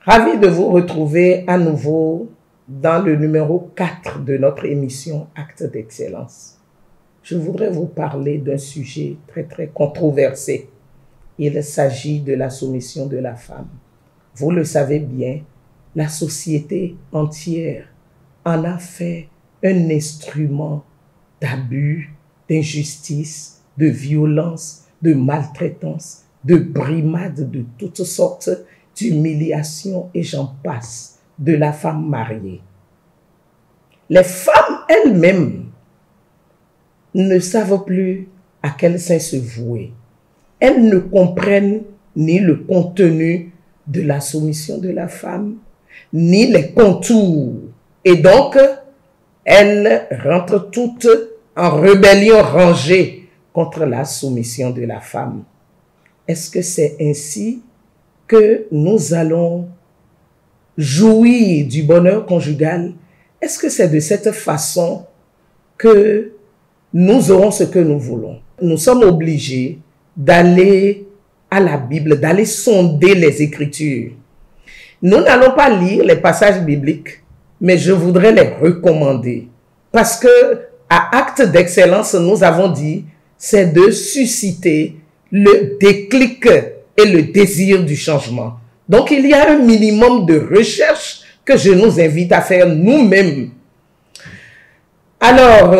Ravi de vous retrouver à nouveau dans le numéro 4 de notre émission Actes d'Excellence. Je voudrais vous parler d'un sujet très controversé. Il s'agit de la soumission de la femme. Vous le savez bien, la société entière en a fait un instrument d'abus, d'injustice, de violence, de maltraitance, de brimade de toutes sortes, d'humiliation et j'en passe, de la femme mariée. Les femmes elles-mêmes ne savent plus à quel sein se vouer. Elles ne comprennent ni le contenu de la soumission de la femme, ni les contours. Et donc, elles rentrent toutes en rébellion rangée contre la soumission de la femme. Est-ce que c'est ainsi que nous allons jouir du bonheur conjugal? Est-ce que c'est de cette façon que nous aurons ce que nous voulons? Nous sommes obligés d'aller à la Bible, d'aller sonder les Écritures. Nous n'allons pas lire les passages bibliques, mais je voudrais les recommander. Parce que à Actes d'Excellence, nous avons dit, c'est de susciter le déclic et le désir du changement. Donc, il y a un minimum de recherche que je nous invite à faire nous-mêmes. Alors,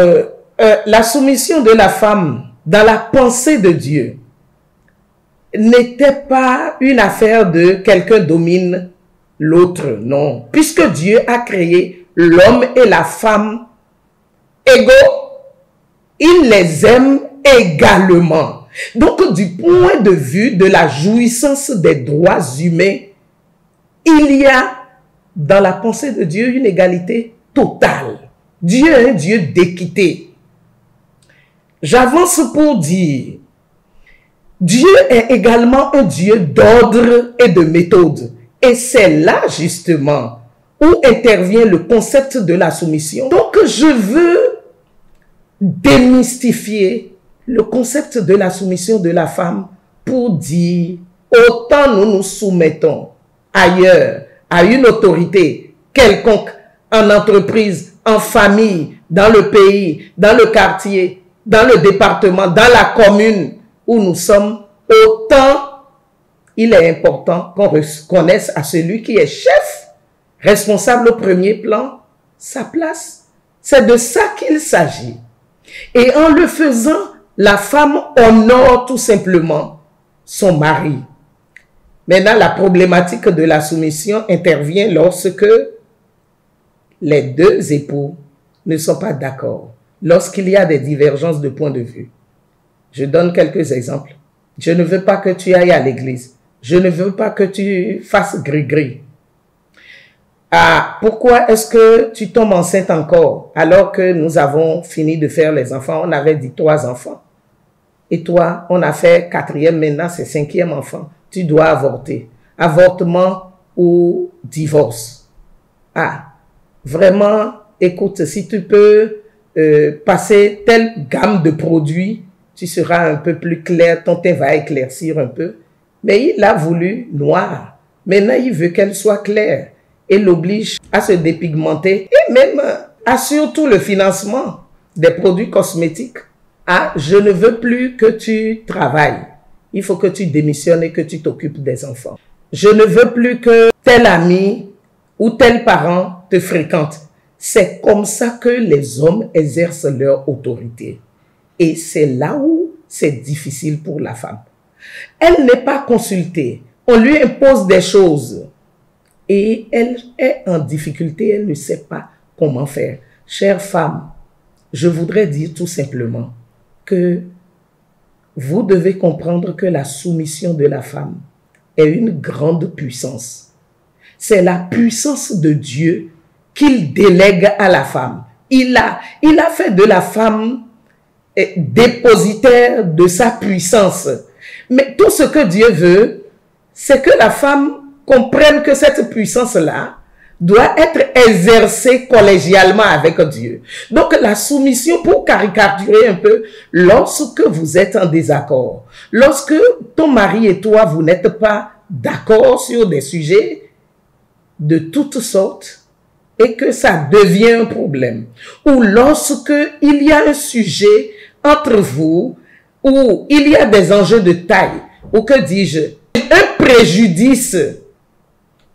la soumission de la femme dans la pensée de Dieu n'était pas une affaire de quelqu'un domine l'autre, non. Puisque Dieu a créé l'homme et la femme égaux, il les aime également. Donc, du point de vue de la jouissance des droits humains, il y a dans la pensée de Dieu une égalité totale. Dieu est un Dieu d'équité. J'avance pour dire, Dieu est également un Dieu d'ordre et de méthode. Et c'est là justement où intervient le concept de la soumission. Donc, je veux démystifier le concept de la soumission de la femme pour dire autant nous nous soumettons ailleurs à une autorité quelconque en entreprise, en famille, dans le pays, dans le quartier, dans le département, dans la commune où nous sommes, autant il est important qu'on reconnaisse à celui qui est chef, responsable au premier plan, sa place. C'est de ça qu'il s'agit. Et en le faisant, la femme honore tout simplement son mari. Maintenant, la problématique de la soumission intervient lorsque les deux époux ne sont pas d'accord, lorsqu'il y a des divergences de point de vue. Je donne quelques exemples. Je ne veux pas que tu ailles à l'église. Je ne veux pas que tu fasses gris-gris. Ah, pourquoi est-ce que tu tombes enceinte encore alors que nous avons fini de faire les enfants? On avait dit 3 enfants. Et toi, on a fait 4e, maintenant c'est 5e enfant. Tu dois avorter. Avortement ou divorce. Ah, vraiment, écoute, si tu peux passer telle gamme de produits, tu seras un peu plus clair, ton teint va éclaircir un peu. Mais il a voulu noir. Maintenant, il veut qu'elle soit claire. Et l'oblige à se dépigmenter et même assure tout le financement des produits cosmétiques. Ah, je ne veux plus que tu travailles. Il faut que tu démissionnes et que tu t'occupes des enfants. Je ne veux plus que tel ami ou tel parent te fréquente. C'est comme ça que les hommes exercent leur autorité. Et c'est là où c'est difficile pour la femme. Elle n'est pas consultée. On lui impose des choses. Et elle est en difficulté, elle ne sait pas comment faire. Chère femme, je voudrais dire tout simplement que vous devez comprendre que la soumission de la femme est une grande puissance. C'est la puissance de Dieu qu'il délègue à la femme. Il a fait de la femme dépositaire de sa puissance. Mais tout ce que Dieu veut, c'est que la femme comprenne que cette puissance-là doit être exercée collégialement avec Dieu. Donc la soumission, pour caricaturer un peu, lorsque vous êtes en désaccord, lorsque ton mari et toi, vous n'êtes pas d'accord sur des sujets, de toutes sortes et que ça devient un problème. Ou lorsque il y a un sujet entre vous où il y a des enjeux de taille, ou que dis-je, un préjudice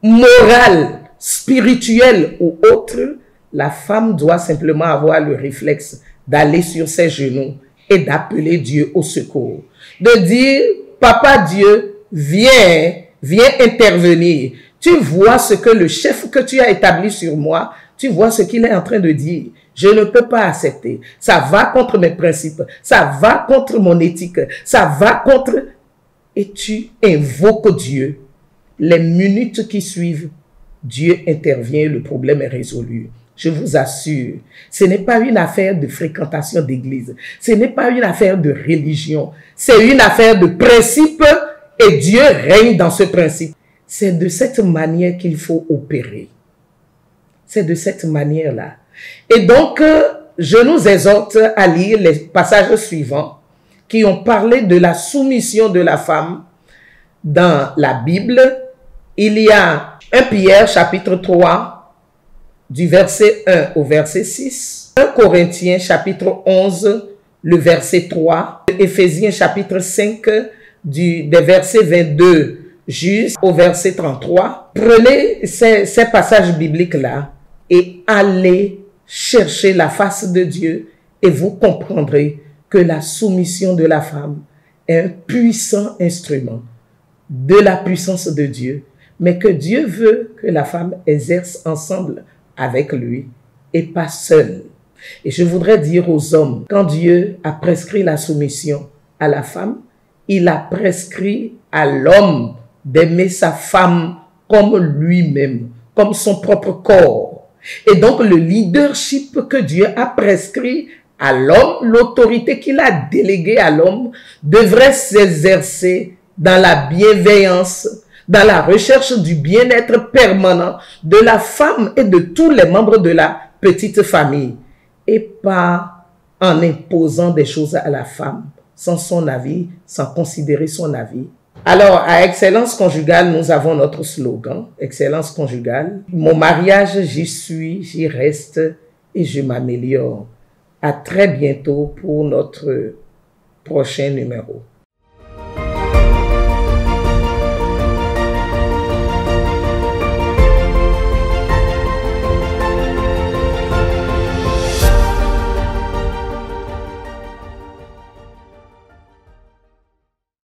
moral, spirituel ou autre, la femme doit simplement avoir le réflexe d'aller sur ses genoux et d'appeler Dieu au secours. De dire, Papa Dieu, viens intervenir. Tu vois ce que le chef que tu as établi sur moi, tu vois ce qu'il est en train de dire. Je ne peux pas accepter. Ça va contre mes principes. Ça va contre mon éthique. Ça va contre... Et tu invoques Dieu. Les minutes qui suivent, Dieu intervient et le problème est résolu. Je vous assure, ce n'est pas une affaire de fréquentation d'église. Ce n'est pas une affaire de religion. C'est une affaire de principe et Dieu règne dans ce principe. C'est de cette manière qu'il faut opérer. C'est de cette manière-là. Et donc, je nous exhorte à lire les passages suivants qui ont parlé de la soumission de la femme dans la Bible. Il y a 1 Pierre chapitre 3, du verset 1 au verset 6, 1 Corinthiens chapitre 11, le verset 3, Éphésiens chapitre 5, des versets 22 jusqu'au verset 33. Prenez ces passages bibliques-là et allez chercher la face de Dieu et vous comprendrez que la soumission de la femme est un puissant instrument de la puissance de Dieu, mais que Dieu veut que la femme exerce ensemble avec lui et pas seule. Et je voudrais dire aux hommes, quand Dieu a prescrit la soumission à la femme, il a prescrit à l'homme d'aimer sa femme comme lui-même, comme son propre corps. Et donc le leadership que Dieu a prescrit à l'homme, l'autorité qu'il a déléguée à l'homme, devrait s'exercer dans la bienveillance, dans la recherche du bien-être permanent de la femme et de tous les membres de la petite famille, et pas en imposant des choses à la femme, sans son avis, sans considérer son avis. Alors, à Excellence Conjugale, nous avons notre slogan, Excellence Conjugale. Mon mariage, j'y suis, j'y reste et je m'améliore. À très bientôt pour notre prochain numéro.